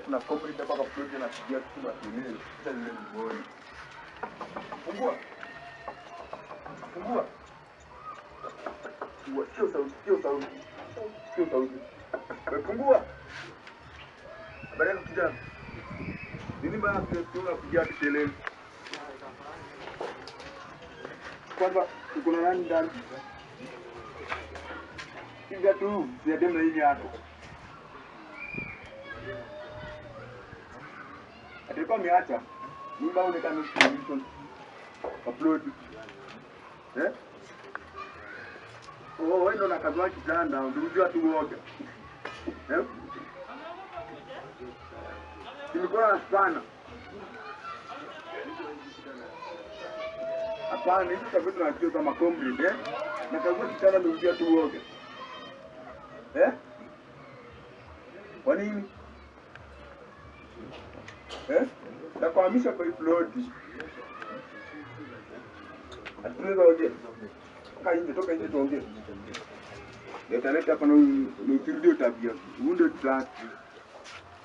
kuna comrade hapa kwa plot na kuja tu kelele. Sasa nile mboni. Fungua. Fungua. Sio sauti, sio sauti. Sio sauti. Fungua. Habari yako kijana? Nini bana kuja kelele? Kwanza kuna nani ndani? Hivi tu, siadem na hii yako. Atakao miacha. Nyumba unaonekana solution. Upload. Oh, wewe ndo nakazwa kitanda, unajua tu uoga. Nilikuwa sana. Hapana, hizo sababu tunachio kama comrade, nakazwa kitanda ndio unajua tu uoga. Kwa nini? Nakuhamisha kwa upload. Atuweza ongea. Toka nje tuongee. Nitaleta hapa na ukirudia tabia. Uunde tatu.